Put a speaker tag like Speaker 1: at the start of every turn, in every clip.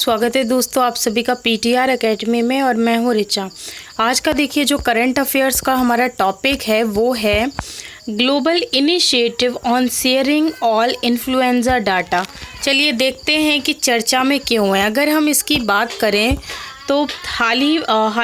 Speaker 1: स्वागत है दोस्तों आप सभी का पीटीआर एकेडमी में। और मैं हूँ रिचा। आज का देखिए जो करंट अफेयर्स का हमारा टॉपिक है वो है global initiative on sharing all influenza data. चलिए देखते हैं कि चर्चा में क्यों है। अगर हम इसकी बात करें तो हाल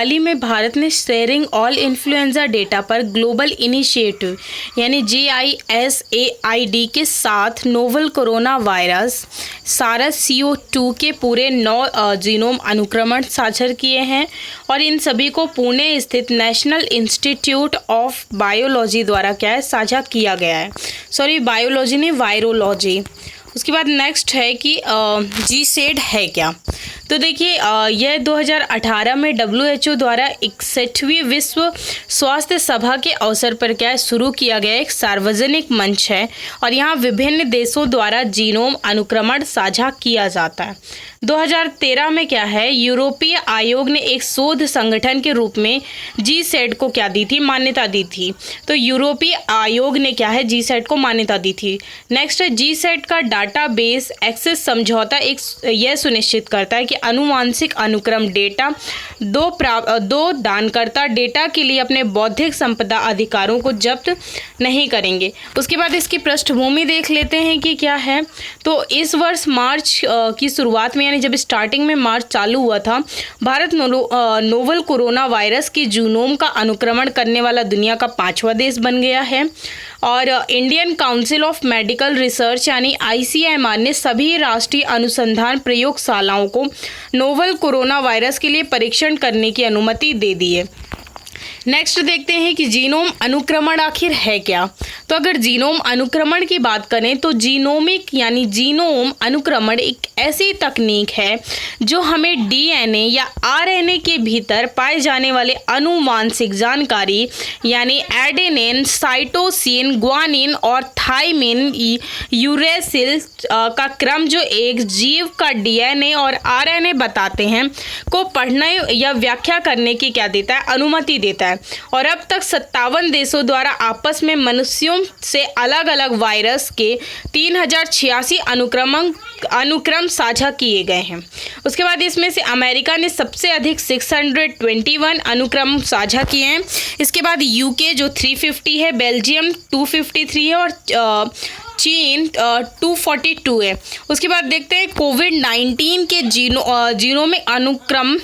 Speaker 1: ही में भारत ने शेयरिंग ऑल इन्फ्लुएंजा डेटा पर ग्लोबल इनिशिएटिव यानी GISAID के साथ नोवल कोरोना वायरस SARS-CoV-2 के पूरे 9 जीनोम अनुक्रमण साझा किए हैं और इन सभी को पुणे स्थित नेशनल इंस्टीट्यूट ऑफ बायोलॉजी द्वारा साझा किया गया है। बायोलॉजी नहीं, वायरोलॉजी। उसके बाद नेक्स्ट है कि GSAID है क्या। तो देखिए यह 2018 में WHO द्वारा 61वीं विश्व स्वास्थ्य सभा के अवसर पर शुरू किया गया एक सार्वजनिक मंच है और यहाँ विभिन्न देशों द्वारा जीनोम अनुक्रमण साझा किया जाता है। 2013 में यूरोपीय आयोग ने एक शोध संगठन के रूप में GSAID को मान्यता दी थी। तो यूरोपीय आयोग ने GSAID को मान्यता दी थी। नेक्स्ट है GSAID का डाटाबेस एक्सेस समझौता यह सुनिश्चित करता है कि आनुवांशिक अनुक्रम डेटा दो दानकर्ता डेटा के लिए अपने बौद्धिक संपदा अधिकारों को जब्त नहीं करेंगे। उसके बाद इसकी पृष्ठभूमि देख लेते हैं कि क्या है। तो इस वर्ष मार्च की शुरुआत में यानी जब स्टार्टिंग में मार्च चालू हुआ था, भारत नोवल कोरोना वायरस की जीनोम का अनुक्रमण करने वाला दुनिया का 5वां देश बन गया है। और Indian council of medical research यानी ICMR ने सभी राष्ट्रीय अनुसंधान प्रयोगशालाओं को नोवल कोरोना वायरस के लिए परीक्षण करने की अनुमति दे दी है। नेक्स्ट देखते हैं कि जीनोम अनुक्रमण आखिर है क्या। तो अगर जीनोम अनुक्रमण की बात करें तो जीनोमिक यानी जीनोम अनुक्रमण एक ऐसी तकनीक है जो हमें DNA या RNA के भीतर पाए जाने वाले आनुवांशिक जानकारी यानी एडेनिन, साइटोसिन, ग्वानिन और थाइमिन, यूरेसिल का क्रम जो एक जीव का DNA और RNA बताते हैं को पढ़ने या व्याख्या करने की देता है, अनुमति देता है। और अब तक 57 देशों द्वारा आपस में मनुष्यों से अलग अलग वायरस के 3086 अनुक्रम साझा किए गए हैं। उसके बाद इसमें से अमेरिका ने सबसे अधिक 621 अनुक्रम साझा किए हैं। इसके बाद UK जो 350 है, बेल्जियम 253 है और चीन 242 है। उसके बाद देखते हैं कोविड-19 के जीनोमिक अनुक्रम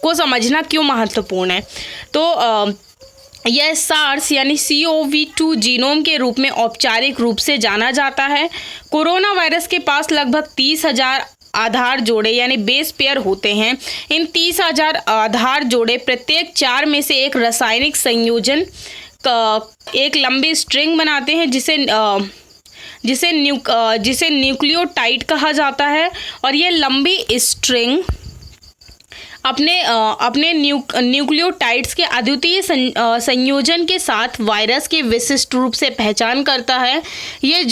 Speaker 1: को समझना क्यों महत्वपूर्ण है। तो यह SARS यानी CoV-2 जीनोम के रूप में औपचारिक रूप से जाना जाता है। कोरोना वायरस के पास लगभग 30,000 आधार जोड़े यानी बेस पेयर होते हैं। इन 30,000 आधार जोड़े प्रत्येक 4 में से एक रासायनिक संयोजन एक लंबी स्ट्रिंग बनाते हैं जिसे न्यूक्लियोटाइड कहा जाता है। और यह लंबी स्ट्रिंग अपने न्यूक्लियोटाइड्स के अद्वितीय संयोजन के साथ वायरस की विशिष्ट रूप से पहचान करता है। यह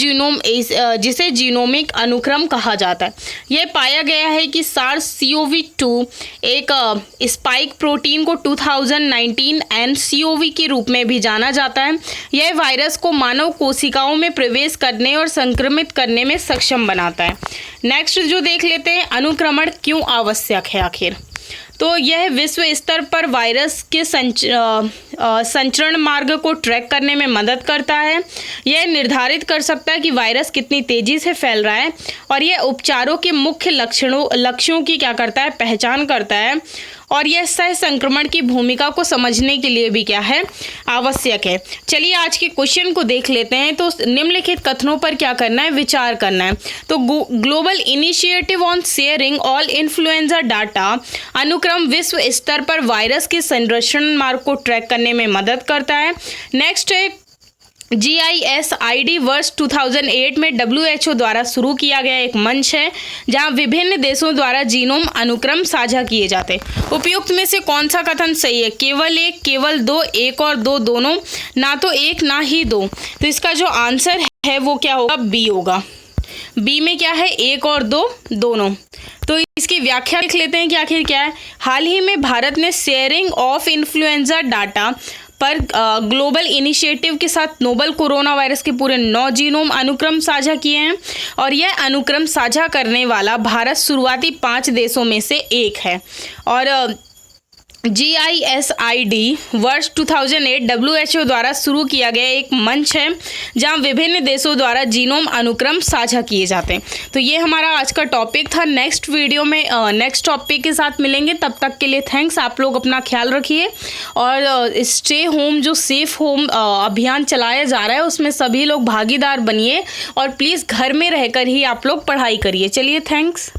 Speaker 1: जिसे जीनोमिक अनुक्रम कहा जाता है। यह पाया गया है कि SARS-CoV-2 एक स्पाइक प्रोटीन को 2019 nCoV के रूप में भी जाना जाता है। यह वायरस को मानव कोशिकाओं में प्रवेश करने और संक्रमित करने में सक्षम बनाता है। नेक्स्ट जो देख लेते हैं, अनुक्रमण क्यों आवश्यक है आखिर। तो यह विश्व स्तर पर वायरस के संचरण मार्ग को ट्रैक करने में मदद करता है। यह निर्धारित कर सकता है कि वायरस कितनी तेज़ी से फैल रहा है और यह उपचारों के मुख्य लक्ष्यों की पहचान करता है। और यह सह संक्रमण की भूमिका को समझने के लिए भी आवश्यक है। चलिए आज के क्वेश्चन को देख लेते हैं। तो निम्नलिखित कथनों पर क्या करना है, विचार करना है। तो global initiative on sharing all influenza data अनुक्रम विश्व स्तर पर वायरस के संरक्षण मार्ग को ट्रैक करने में मदद करता है। नेक्स्ट है GISAID वर्ष 2008 में WHO द्वारा शुरू किया गया एक मंच है जहां विभिन्न देशों द्वारा जीनोम अनुक्रम साझा किए जाते हैं। उपयुक्त में से कौन सा कथन सही है। केवल एक, केवल दो, एक और दो, दोनों, ना तो एक ना ही दो। तो इसका जो आंसर है वो क्या होगा, B होगा। B में क्या है, एक और दो, दोनों। तो इसकी व्याख्या देख लेते हैं कि आखिर क्या है। हाल ही में भारत ने शेयरिंग ऑफ इन्फ्लुएंजा डाटा पर ग्लोबल इनिशिएटिव के साथ नोबल कोरोना वायरस के पूरे 9 जीनोम अनुक्रम साझा किए हैं और यह अनुक्रम साझा करने वाला भारत शुरुआती 5 देशों में से एक है। और GISID वर्ष 2008 WHO द्वारा शुरू किया गया एक मंच है जहां विभिन्न देशों द्वारा जीनोम अनुक्रम साझा किए जाते हैं। तो ये हमारा आज का टॉपिक था। नेक्स्ट वीडियो में नेक्स्ट टॉपिक के साथ मिलेंगे। तब तक के लिए थैंक्स। आप लोग अपना ख्याल रखिए और स्टे होम जो सेफ होम अभियान चलाया जा रहा है उसमें सभी लोग भागीदार बनिए और प्लीज़ घर में रहकर ही आप लोग पढ़ाई करिए। चलिए, थैंक्स।